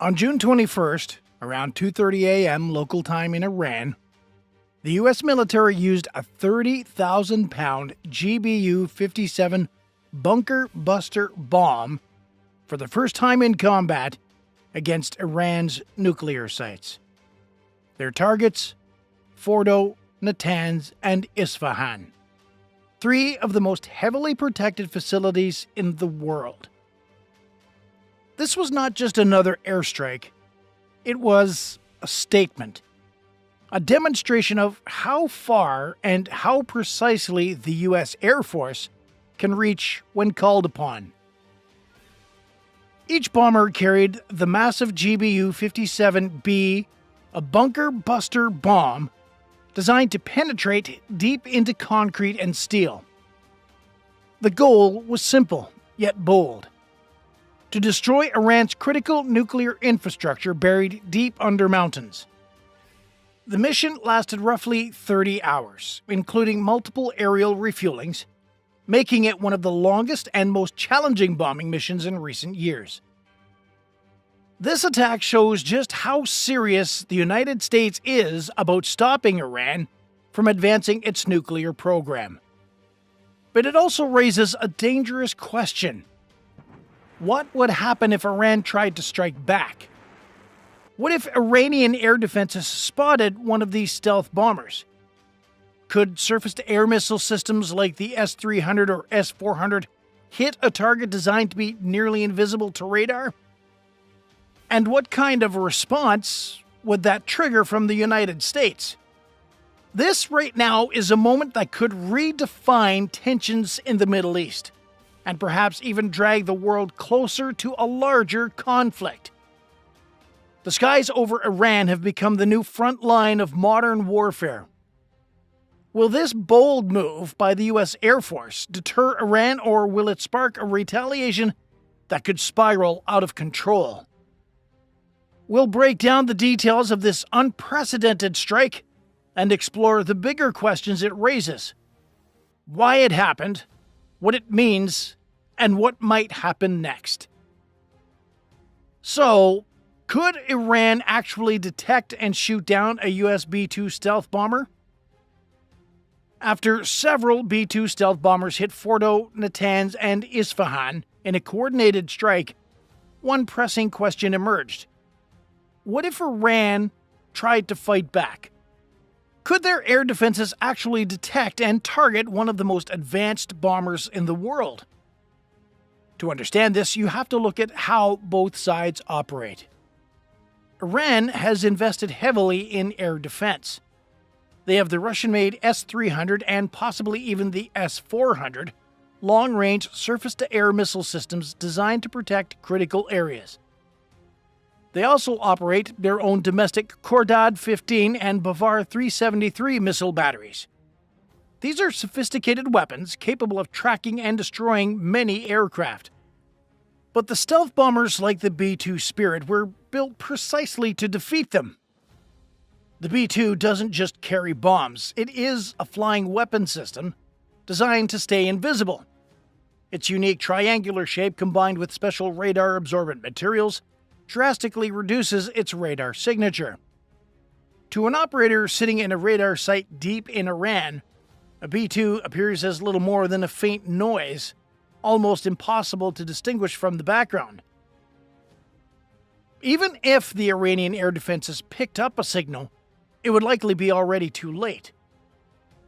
On June 21st, around 2:30 a.m. local time in Iran, the U.S. military used a 30,000-pound GBU-57 bunker buster bomb for the first time in combat against Iran's nuclear sites. Their targets: Fordo, Natanz, and Isfahan, three of the most heavily protected facilities in the world. This was not just another airstrike, it was a statement, a demonstration of how far and how precisely the U.S. Air Force can reach when called upon. Each bomber carried the massive GBU-57B, a bunker buster bomb designed to penetrate deep into concrete and steel. The goal was simple, yet bold: to destroy Iran's critical nuclear infrastructure buried deep under mountains. The mission lasted roughly 30 hours, including multiple aerial refuelings, making it one of the longest and most challenging bombing missions in recent years. This attack shows just how serious the United States is about stopping Iran from advancing its nuclear program. But it also raises a dangerous question. What would happen if Iran tried to strike back? What if Iranian air defenses spotted one of these stealth bombers? Could surface-to-air missile systems like the S-300 or S-400 hit a target designed to be nearly invisible to radar? And what kind of a response would that trigger from the United States? This right now is a moment that could redefine tensions in the Middle East, and perhaps even drag the world closer to a larger conflict. The skies over Iran have become the new front line of modern warfare. Will this bold move by the U.S. Air Force deter Iran, or will it spark a retaliation that could spiral out of control? We'll break down the details of this unprecedented strike and explore the bigger questions it raises: why it happened, what it means, and what might happen next. So, could Iran actually detect and shoot down a US B-2 stealth bomber? After several B-2 stealth bombers hit Fordo, Natanz, and Isfahan in a coordinated strike, one pressing question emerged. What if Iran tried to fight back? Could their air defenses actually detect and target one of the most advanced bombers in the world? To understand this, you have to look at how both sides operate. Iran has invested heavily in air defense. They have the Russian-made S-300 and possibly even the S-400 long-range surface-to-air missile systems designed to protect critical areas. They also operate their own domestic Khordad 15 and Bavar 373 missile batteries. These are sophisticated weapons capable of tracking and destroying many aircraft. But the stealth bombers like the B-2 Spirit were built precisely to defeat them. The B-2 doesn't just carry bombs, it is a flying weapon system designed to stay invisible. Its unique triangular shape, combined with special radar-absorbent materials, drastically reduces its radar signature. To an operator sitting in a radar site deep in Iran, a B-2 appears as little more than a faint noise, almost impossible to distinguish from the background. Even if the Iranian air defenses picked up a signal, it would likely be already too late.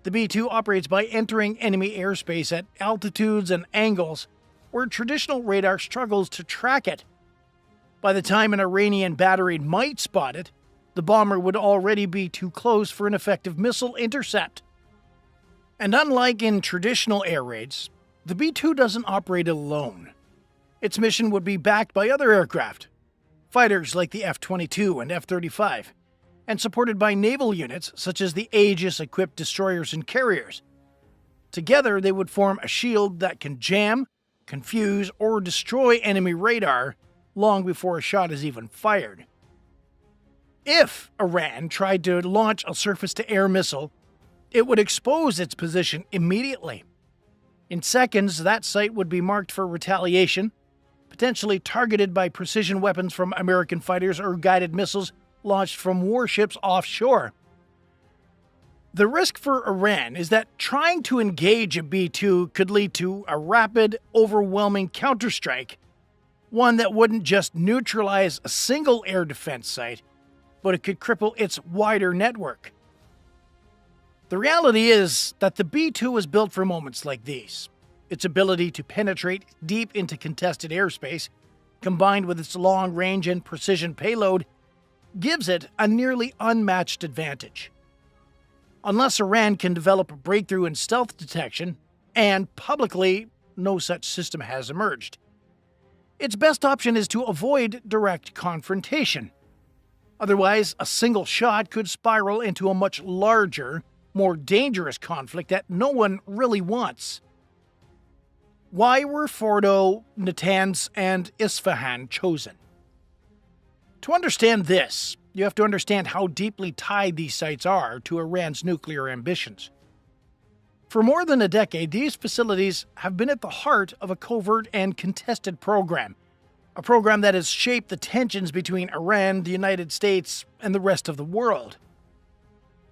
The B-2 operates by entering enemy airspace at altitudes and angles where traditional radar struggles to track it. By the time an Iranian battery might spot it, the bomber would already be too close for an effective missile intercept. And unlike in traditional air raids, the B-2 doesn't operate alone. Its mission would be backed by other aircraft, fighters like the F-22 and F-35, and supported by naval units such as the Aegis-equipped destroyers and carriers. Together, they would form a shield that can jam, confuse, or destroy enemy radar long before a shot is even fired. If Iran tried to launch a surface-to-air missile, it would expose its position immediately. In seconds, that site would be marked for retaliation, potentially targeted by precision weapons from American fighters or guided missiles launched from warships offshore. The risk for Iran is that trying to engage a B-2 could lead to a rapid, overwhelming counterstrike, one that wouldn't just neutralize a single air defense site, but it could cripple its wider network. The reality is that the B-2 was built for moments like these. Its ability to penetrate deep into contested airspace, combined with its long range and precision payload, gives it a nearly unmatched advantage. Unless Iran can develop a breakthrough in stealth detection, and publicly no such system has emerged, its best option is to avoid direct confrontation. Otherwise, a single shot could spiral into a much larger, more dangerous conflict that no one really wants. Why were Fordo, Natanz, and Isfahan chosen? To understand this, you have to understand how deeply tied these sites are to Iran's nuclear ambitions. For more than a decade, these facilities have been at the heart of a covert and contested program, a program that has shaped the tensions between Iran, the United States, and the rest of the world.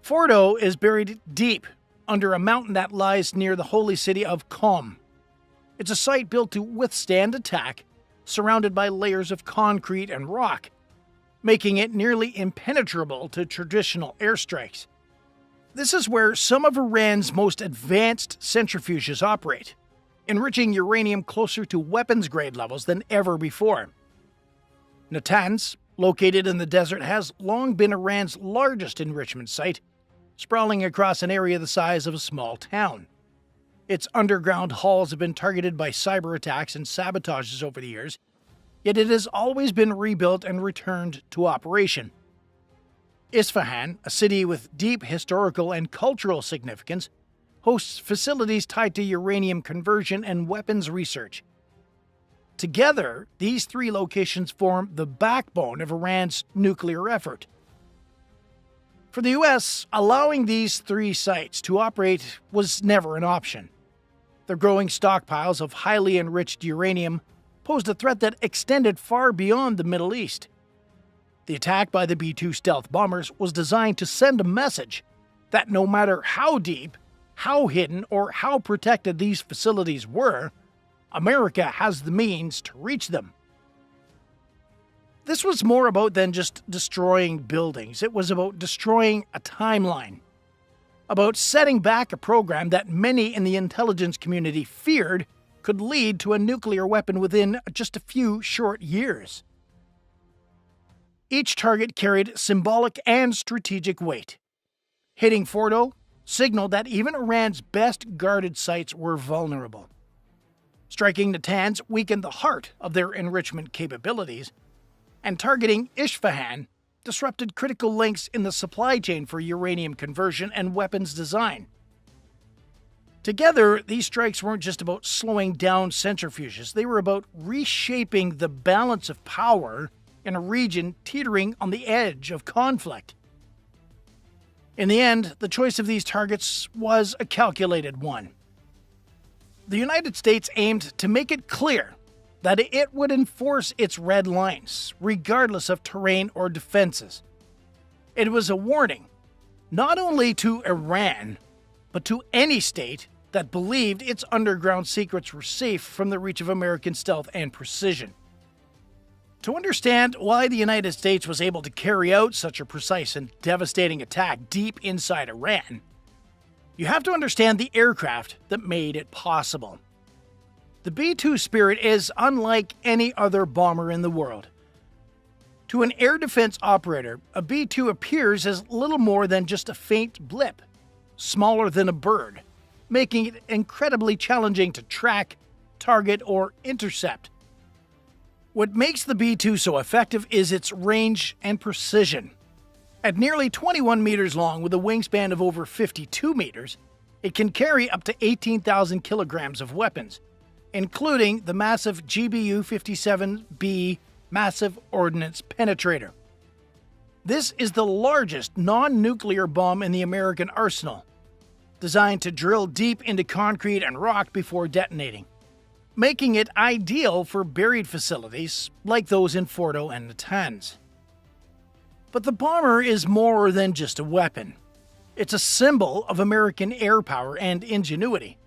Fordo is buried deep under a mountain that lies near the holy city of Qom. It's a site built to withstand attack, surrounded by layers of concrete and rock, making it nearly impenetrable to traditional airstrikes. This is where some of Iran's most advanced centrifuges operate, enriching uranium closer to weapons-grade levels than ever before. Natanz, located in the desert, has long been Iran's largest enrichment site, sprawling across an area the size of a small town. Its underground halls have been targeted by cyber attacks and sabotages over the years, yet it has always been rebuilt and returned to operation. Isfahan, a city with deep historical and cultural significance, hosts facilities tied to uranium conversion and weapons research. Together, these three locations form the backbone of Iran's nuclear effort. For the U.S., allowing these three sites to operate was never an option. Their growing stockpiles of highly enriched uranium posed a threat that extended far beyond the Middle East. The attack by the B-2 stealth bombers was designed to send a message that no matter how deep, how hidden, or how protected these facilities were, America has the means to reach them. This was more about than just destroying buildings. It was about destroying a timeline, about setting back a program that many in the intelligence community feared could lead to a nuclear weapon within just a few short years. Each target carried symbolic and strategic weight. Hitting Fordo signaled that even Iran's best guarded sites were vulnerable. Striking Natanz weakened the heart of their enrichment capabilities, and targeting Isfahan disrupted critical links in the supply chain for uranium conversion and weapons design. Together, these strikes weren't just about slowing down centrifuges, they were about reshaping the balance of power in a region teetering on the edge of conflict. In the end, the choice of these targets was a calculated one. The United States aimed to make it clear that it would enforce its red lines, regardless of terrain or defenses. It was a warning, not only to Iran, but to any state that believed its underground secrets were safe from the reach of American stealth and precision. To understand why the United States was able to carry out such a precise and devastating attack deep inside Iran, you have to understand the aircraft that made it possible. The B-2 Spirit is unlike any other bomber in the world. To an air defense operator, a B-2 appears as little more than just a faint blip, smaller than a bird, making it incredibly challenging to track, target, or intercept. What makes the B-2 so effective is its range and precision. At nearly 21 meters long with a wingspan of over 52 meters, it can carry up to 18,000 kilograms of weapons, including the massive GBU-57B massive ordnance penetrator. This is the largest non-nuclear bomb in the American arsenal, designed to drill deep into concrete and rock before detonating. making it ideal for buried facilities like those in Fordo and Natanz. But the bomber is more than just a weapon. It's a symbol of American air power and ingenuity,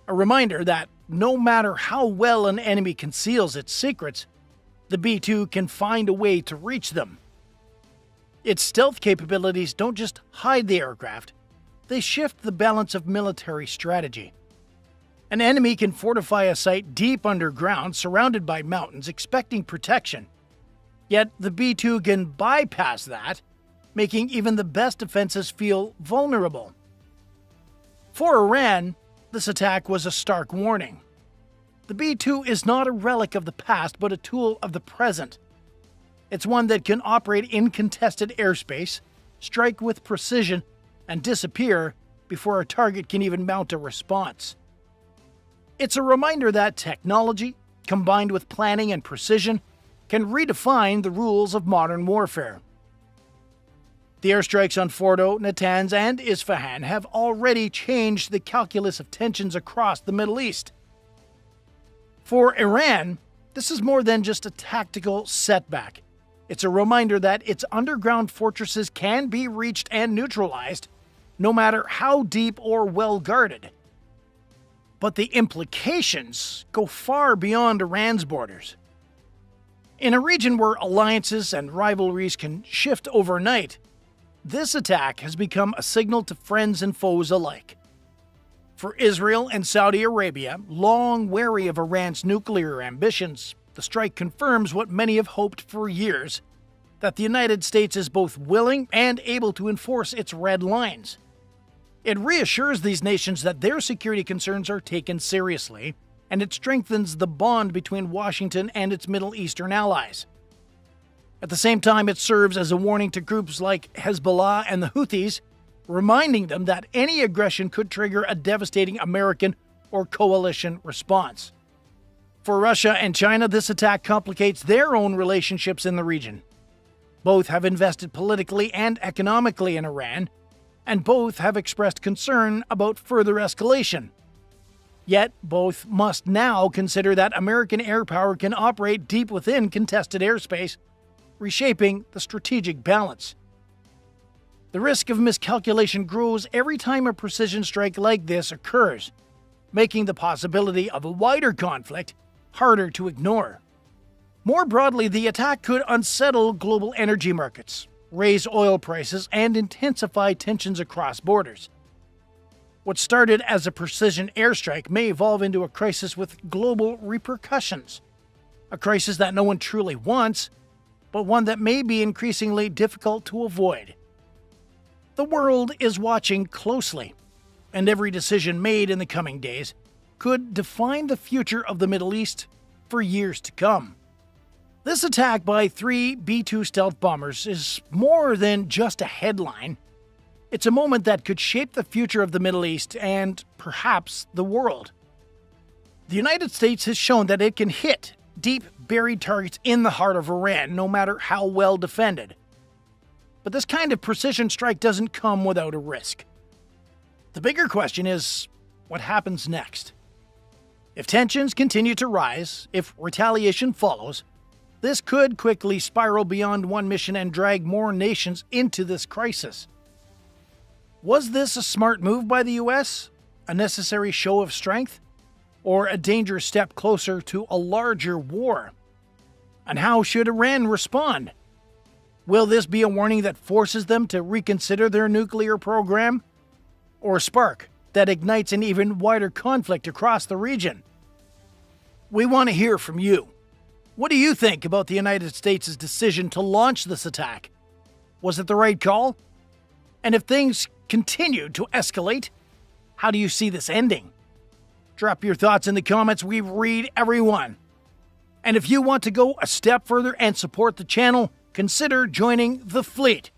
a reminder that no matter how well an enemy conceals its secrets, the B-2 can find a way to reach them. Its stealth capabilities don't just hide the aircraft, they shift the balance of military strategy. An enemy can fortify a site deep underground, surrounded by mountains, expecting protection. Yet the B-2 can bypass that, making even the best defenses feel vulnerable. For Iran, this attack was a stark warning. The B-2 is not a relic of the past, but a tool of the present. It's one that can operate in contested airspace, strike with precision, and disappear before a target can even mount a response. It's a reminder that technology, combined with planning and precision, can redefine the rules of modern warfare. The airstrikes on Fordo, Natanz, and Isfahan have already changed the calculus of tensions across the Middle East. For Iran, this is more than just a tactical setback. It's a reminder that its underground fortresses can be reached and neutralized, no matter how deep or well guarded. But the implications go far beyond Iran's borders. In a region where alliances and rivalries can shift overnight, this attack has become a signal to friends and foes alike. For Israel and Saudi Arabia, long wary of Iran's nuclear ambitions, the strike confirms what many have hoped for years, that the United States is both willing and able to enforce its red lines. It reassures these nations that their security concerns are taken seriously, and it strengthens the bond between Washington and its Middle Eastern allies. At the same time, it serves as a warning to groups like Hezbollah and the Houthis, reminding them that any aggression could trigger a devastating American or coalition response. For Russia and China, this attack complicates their own relationships in the region. Both have invested politically and economically in Iran, and both have expressed concern about further escalation. Yet, both must now consider that American air power can operate deep within contested airspace, reshaping the strategic balance. The risk of miscalculation grows every time a precision strike like this occurs, making the possibility of a wider conflict harder to ignore. More broadly, the attack could unsettle global energy markets, raise oil prices, and intensify tensions across borders. What started as a precision airstrike may evolve into a crisis with global repercussions. A crisis that no one truly wants, but one that may be increasingly difficult to avoid. The world is watching closely, and every decision made in the coming days could define the future of the Middle East for years to come. This attack by 3 B-2 stealth bombers is more than just a headline. It's a moment that could shape the future of the Middle East and, perhaps, the world. The United States has shown that it can hit deep, buried targets in the heart of Iran, no matter how well defended. But this kind of precision strike doesn't come without a risk. The bigger question is, what happens next? If tensions continue to rise, if retaliation follows, this could quickly spiral beyond one mission and drag more nations into this crisis. Was this a smart move by the US? A necessary show of strength? Or a dangerous step closer to a larger war? And how should Iran respond? Will this be a warning that forces them to reconsider their nuclear program? Or a spark that ignites an even wider conflict across the region? We want to hear from you. What do you think about the United States' decision to launch this attack? Was it the right call? And if things continue to escalate, how do you see this ending? Drop your thoughts in the comments. We read everyone. And if you want to go a step further and support the channel, consider joining the fleet.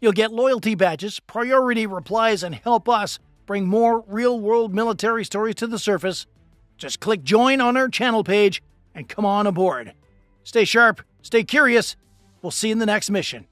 You'll get loyalty badges, priority replies, and help us bring more real-world military stories to the surface. Just click join on our channel page and come on aboard. Stay sharp, stay curious. We'll see you in the next mission.